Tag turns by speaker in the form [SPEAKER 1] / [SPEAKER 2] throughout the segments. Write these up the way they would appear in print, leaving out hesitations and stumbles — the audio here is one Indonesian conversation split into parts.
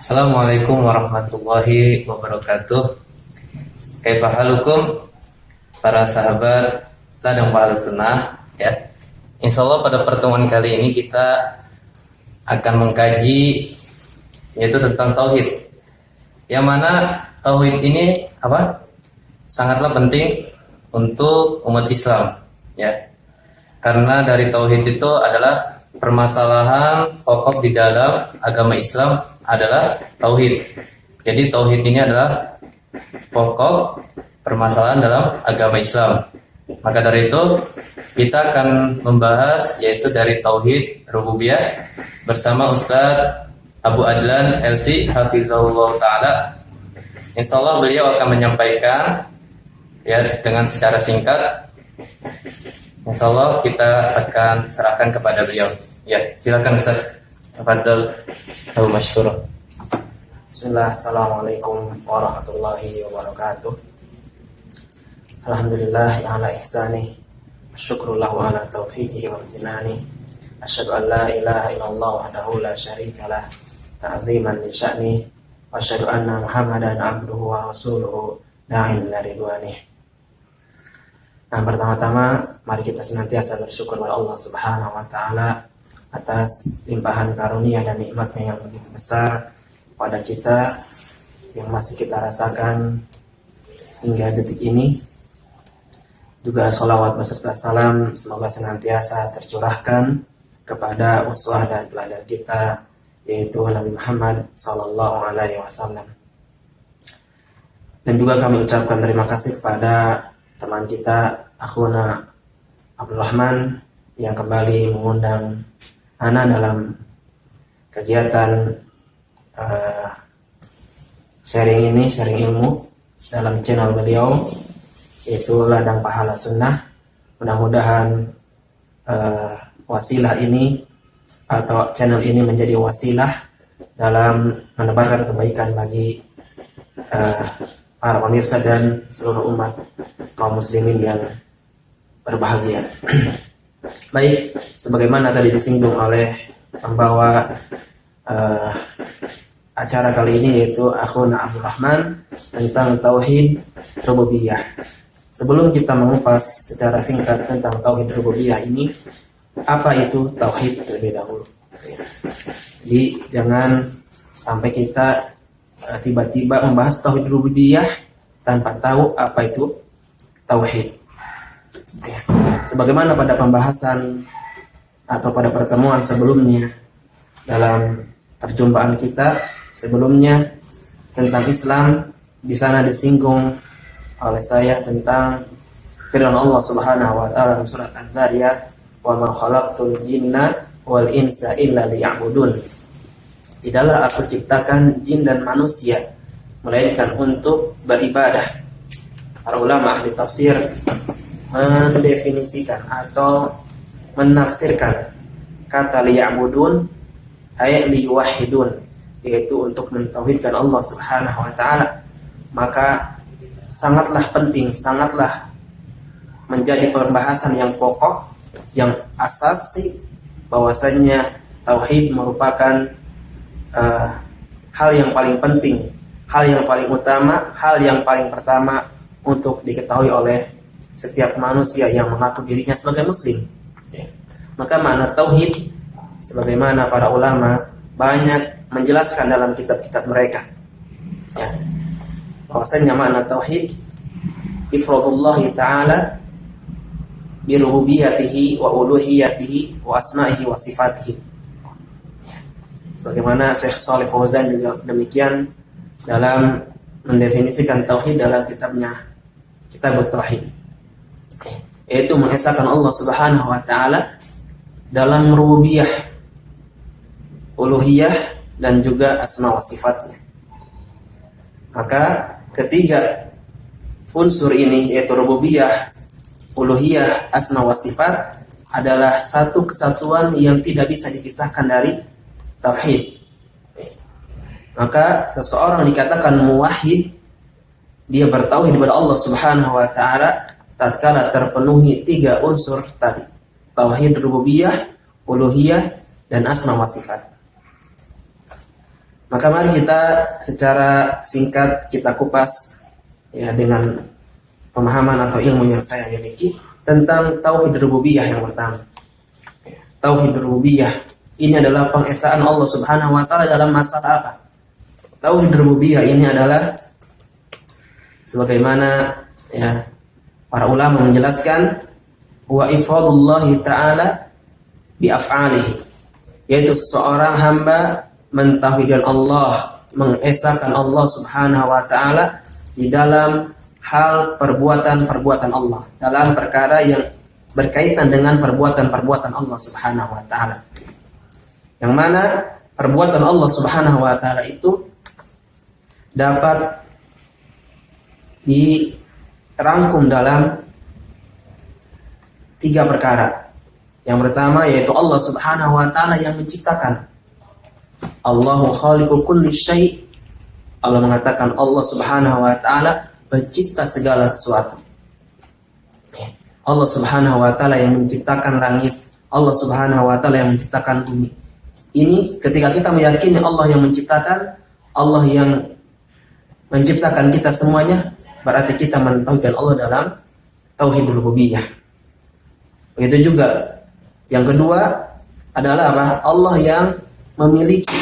[SPEAKER 1] Assalamualaikum warahmatullahi wabarakatuh. Kaifa halukum para sahabat ladang pahala sunnah ya. Insyaallah pada pertemuan kali ini kita akan mengkaji yaitu tentang tauhid. Yang mana tauhid ini sangatlah penting untuk umat Islam ya. Karena dari tauhid itu adalah permasalahan pokok di dalam agama Islam adalah tauhid. Jadi tauhid ini adalah pokok permasalahan dalam agama Islam. Maka dari itu kita akan membahas yaitu dari tauhid rububiyah bersama Ustadz Abu Adlan LC Hafizahullah Ta'ala. Insyaallah beliau akan menyampaikan ya dengan secara singkat. Insyaallah kita akan serahkan kepada beliau. Ya, silakan Ustaz. Tafadhal Abu Masykur.
[SPEAKER 2] Bismillah, assalamualaikum warahmatullahi wabarakatuh. Alhamdulillah ala ihsani, syukrullah ala taufiqihi wa amtinani. Asyhadu an la ilaha illallah wahdahu la syarika lah, ta'ziman li sya'ni, wa asyhadu anna Muhammadan abduhu wa rasuluhu da'in ila ridwanih. Nah, pertama-tama mari kita senantiasa bersyukur kepada Allah Subhanahu wa taala atas limpahan karunia dan nikmatnya yang begitu besar pada kita yang masih kita rasakan hingga detik ini. Juga sholawat beserta salam semoga senantiasa tercurahkan kepada uswah dan teladan kita yaitu Nabi Muhammad sallallahu alaihi wasallam. Dan juga kami ucapkan terima kasih kepada teman kita Akhuna Abdul Rahman yang kembali mengundang Ana dalam kegiatan sharing ilmu dalam channel beliau yaitu Ladang Pahala Sunnah. Mudah-mudahan wasilah ini atau channel ini menjadi wasilah dalam menebarkan kebaikan bagi para pemirsa dan seluruh umat kaum muslimin yang berbahagia. Baik, sebagaimana tadi disinggung oleh pembawa acara kali ini yaitu Akhuna Abdul Rahman tentang tauhid rububiyah. Sebelum kita mengupas secara singkat tentang tauhid rububiyah ini, apa itu tauhid terlebih dahulu. Jadi jangan sampai kita tiba-tiba membahas tauhid rububiyah tanpa tahu apa itu tauhid. Ya. Sebagaimana pada pembahasan atau pada pertemuan sebelumnya dalam perjumpaan kita sebelumnya tentang Islam, di sana disinggung oleh saya tentang firman Allah Subhanahu wa taala dalam surat Az-Zariyat, "Wa ma khalaqtul jinna wal insa illa liya'budun." Tidaklah aku ciptakan jin dan manusia melainkan untuk beribadah. Para ulama ahli tafsir mendefinisikan atau menafsirkan kata liya'budun ayat liyuwahhidun, yaitu untuk mentauhidkan Allah Subhanahu wa taala. Maka sangatlah penting, sangatlah menjadi pembahasan yang pokok, yang asasi bahwasanya tauhid merupakan hal yang paling penting, hal yang paling utama, hal yang paling pertama untuk diketahui oleh setiap manusia yang mengaku dirinya sebagai muslim ya. Maka makna tauhid sebagaimana para ulama banyak menjelaskan dalam kitab-kitab mereka ya, bahwasanya makna tauhid ifradullah ta'ala bi rububiyyatihi wa uluhiyatihi wa asma'ihi wa sifatihi ya. Sebagaimana Syekh Shalih Fauzan juga demikian dalam mendefinisikan tauhid dalam kitabnya Kitabut Tauhid, yaitu mengesahkan Allah Subhanahu wa taala dalam rububiyah, uluhiyah dan juga asma wa sifatnya. Maka ketiga unsur ini yaitu rububiyah, uluhiyah, asma wa sifat adalah satu kesatuan yang tidak bisa dipisahkan dari tauhid. Maka seseorang dikatakan muwahhid, dia bertauhid kepada Allah Subhanahu wa taala tatkala terpenuhi tiga unsur tadi: tauhid rububiyah, uluhiyah, dan asma wa sifat. Maka mari kita secara singkat kita kupas ya dengan pemahaman atau ilmu yang saya miliki tentang tauhid rububiyah yang pertama. Tauhid rububiyah ini adalah pengesaan Allah Subhanahu wa taala dalam masalah apa? Tauhid rububiyah ini adalah sebagaimana ya para ulama menjelaskan wa ifradullahi ta'ala bi af'alihi, yaitu seorang hamba mentauhidkan Allah, mengesahkan Allah Subhanahu wa taala di dalam hal perbuatan-perbuatan Allah, dalam perkara yang berkaitan dengan perbuatan-perbuatan Allah Subhanahu wa taala. Yang mana perbuatan Allah Subhanahu wa taala itu dapat dirangkum dalam 3 perkara. Yang pertama yaitu Allah Subhanahu wa taala yang menciptakan. Allahu khaliqu kulli syai'. Allah mengatakan Allah Subhanahu wa taala pencipta segala sesuatu. Allah Subhanahu wa taala yang menciptakan langit, Allah Subhanahu wa taala yang menciptakan bumi. Ini ketika kita meyakini Allah yang menciptakan, Allah yang menciptakan kita semuanya, berarti kita mentauhidkan Allah dalam tauhid rububiyah. Begitu juga yang kedua adalah apa? Allah yang memiliki,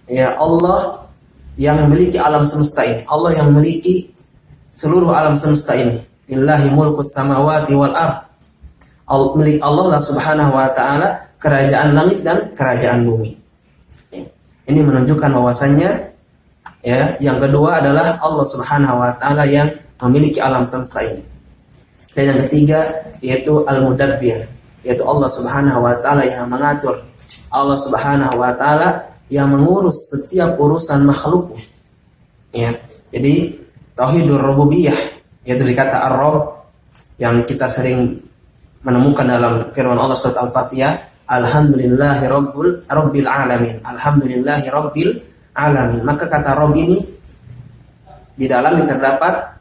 [SPEAKER 2] ya Allah yang memiliki alam semesta ini, Allah yang memiliki seluruh alam semesta ini. Lillahi mulkus samawati wal ard. Milik Allah lah Subhanahu wa taala kerajaan langit dan kerajaan bumi. Ini menunjukkan bahwasannya ya, yang kedua adalah Allah Subhanahu wa taala yang memiliki alam semesta ini. Dan yang ketiga yaitu al-mudabbir, yaitu Allah Subhanahu wa taala yang mengatur, Allah Subhanahu wa taala yang mengurus setiap urusan makhluknya. Ya. Jadi tauhidur rububiyah yaitu dikata ar-rabb yang kita sering menemukan dalam firman Allah surat Al-Fatihah, alhamdulillahi rabbil alamin. Alhamdulillahi rabbil alamin. Maka kata rabb ini di dalamnya terdapat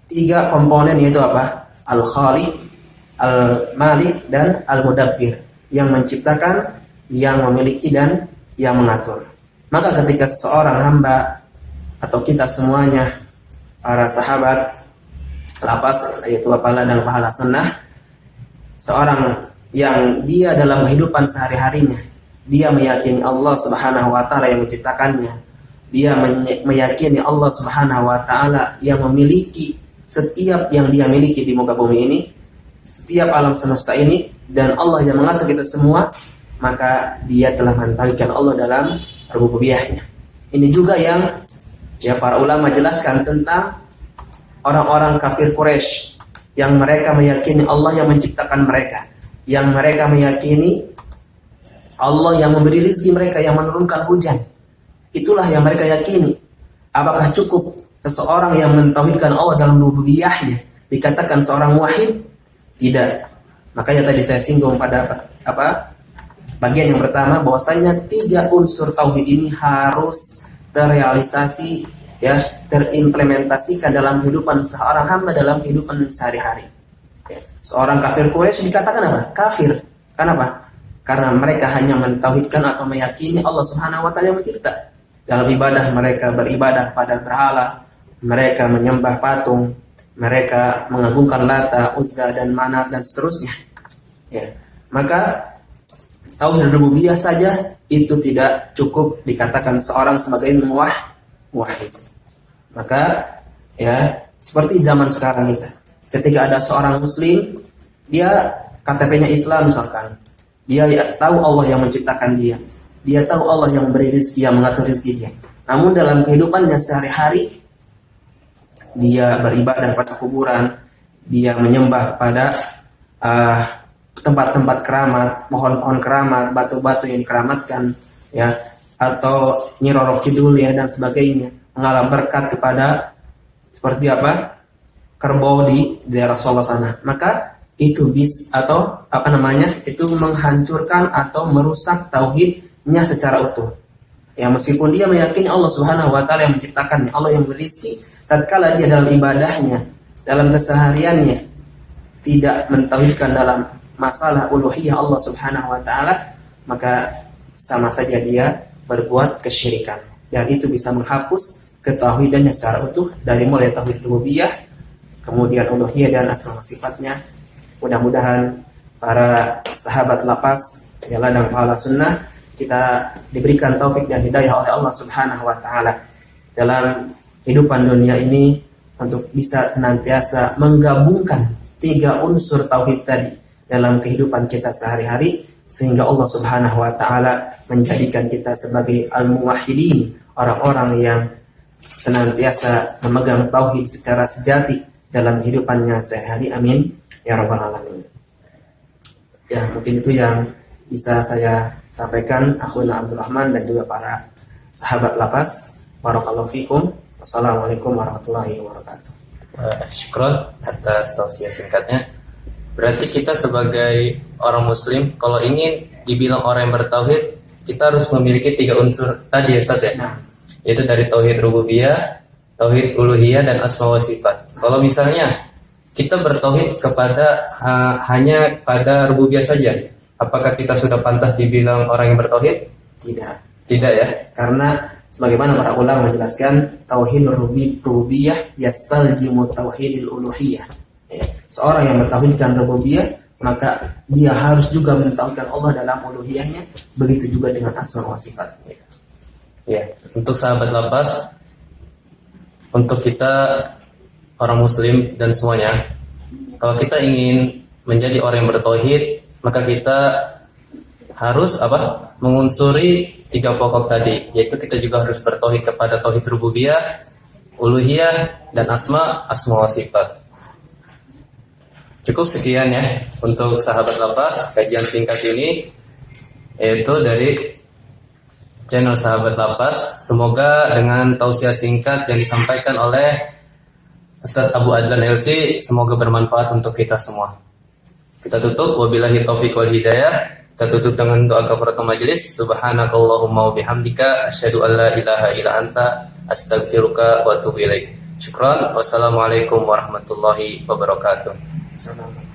[SPEAKER 2] 3 komponen, yaitu apa? Al-Khaliq, Al-Malik dan Al-Mudabbir, yang menciptakan, yang memiliki dan yang mengatur. Maka ketika seorang hamba atau kita semuanya, para sahabat lapas yaitu pahala dan pahala sunnah, seorang yang dia dalam kehidupan sehari-harinya dia meyakini Allah Subhanahu wa taala yang menciptakannya, dia meyakini Allah Subhanahu wa taala yang memiliki setiap yang dia miliki di muka bumi ini, setiap alam semesta ini, dan Allah yang mengatur kita semua, maka dia telah mentauhidkan Allah dalam rububiyahnya. Ini juga yang ya para ulama jelaskan tentang orang-orang kafir Quraisy yang mereka meyakini Allah yang menciptakan mereka, yang mereka meyakini Allah yang memberi rezeki mereka, yang menurunkan hujan. Itulah yang mereka yakini. Apakah cukup seseorang yang mentauhidkan Allah dalam rububiyahnya dikatakan seorang wahid? Tidak. Makanya tadi saya singgung pada bagian yang pertama, bahwasanya 3 unsur tauhid ini harus terrealisasi, ya, terimplementasikan dalam kehidupan seorang hamba dalam kehidupan sehari-hari. Ya. Seorang kafir Quraisy dikatakan apa? Kafir. Kenapa? Karena mereka hanya mentauhidkan atau meyakini Allah Subhanahu wa taala yang mencipta. Dalam ibadah mereka beribadah pada berhala, mereka menyembah patung, mereka mengagungkan Lata, Uzza dan Manat dan seterusnya. Ya. Maka tauhid rububiyah saja itu tidak cukup dikatakan seorang sebagai wahid. Maka ya seperti zaman sekarang kita, ketika ada seorang muslim, dia KTP-nya Islam misalkan, dia tahu Allah yang menciptakan dia, dia tahu Allah yang memberi rezeki, yang mengatur rezeki dia. Namun dalam kehidupannya sehari-hari dia beribadah pada kuburan, dia menyembah pada tempat-tempat keramat, pohon-pohon keramat, batu-batu yang dikeramatkan, ya, atau Nyi Roro Kidul ya dan sebagainya, mengalami berkat kepada seperti apa? Kerbau di daerah Solo sana. Maka itu itu menghancurkan atau merusak tauhidnya secara utuh. Ya, meskipun dia meyakini Allah Subhanahu wa taala yang menciptakannya, Allah yang memberi rezeki, tatkala dia dalam ibadahnya, dalam kesehariannya tidak mentauhidkan dalam masalah uluhiyah Allah Subhanahu wa taala, maka sama saja dia berbuat kesyirikan, dan itu bisa menghapus ketauhidannya secara utuh dari mulai tauhid rububiyah, kemudian uluhiyah dan asma wa sifatnya. Mudah-mudahan para sahabat lapas yang ladang pahala sunnah kita diberikan taufik dan hidayah oleh Allah Subhanahu wa taala dalam kehidupan dunia ini untuk bisa senantiasa menggabungkan 3 unsur tauhid tadi dalam kehidupan kita sehari-hari, sehingga Allah Subhanahu wa taala menjadikan kita sebagai al-muwahhidin, orang-orang yang senantiasa memegang tauhid secara sejati dalam kehidupannya sehari-hari. Amin ya rabbal alamin. Ya, mungkin itu yang bisa saya sampaikan, akhuna Abdul Rahman dan juga para sahabat lapas. Barakallahu fikum. Wassalamualaikum warahmatullahi wabarakatuh.
[SPEAKER 1] Syukron atas tausiah singkatnya. Berarti kita sebagai orang muslim, kalau ingin dibilang orang yang bertauhid, kita harus memiliki 3 unsur tadi ya Ustaz ya.
[SPEAKER 2] Nah,
[SPEAKER 1] Yaitu dari tauhid rububiyah, tauhid uluhiyah dan asma wa sifat. Kalau misalnya kita bertauhid kepada hanya pada rububiyah saja, apakah kita sudah pantas dibilang orang yang bertauhid?
[SPEAKER 2] tidak.
[SPEAKER 1] Tidak ya.
[SPEAKER 2] Karena sebagaimana para ulama menjelaskan, tauhid rububiyah yastaljimu tauhidil uluhiyah. Seorang yang bertauhidkan rububiyah, maka dia harus juga mentauhidkan Allah dalam uluhiyahnya. Begitu juga dengan asma wa sifat.
[SPEAKER 1] Ya, untuk sahabat lapas, untuk kita orang muslim dan semuanya, kalau kita ingin menjadi orang yang bertauhid, maka kita harus mengunsuri 3 pokok tadi, yaitu kita juga harus bertauhid kepada tauhid rububiyah, uluhiyah dan asma wa sifat. Cukup sekian ya untuk sahabat lapas kajian singkat ini, yaitu dari channel sahabat lapas. Semoga dengan tausiah singkat yang disampaikan oleh Ustaz Abu Adlan LC semoga bermanfaat untuk kita semua. Kita tutup wabillahi taufiq wal hidayah. Kita tutup dengan doa kafaratul majelis. Subhanakallahumma wa bihamdika asyhadu an la ilaha illa anta astaghfiruka wa atubu ilaik. Syukran. Wassalamualaikum warahmatullahi wabarakatuh.
[SPEAKER 2] Assalamualaikum.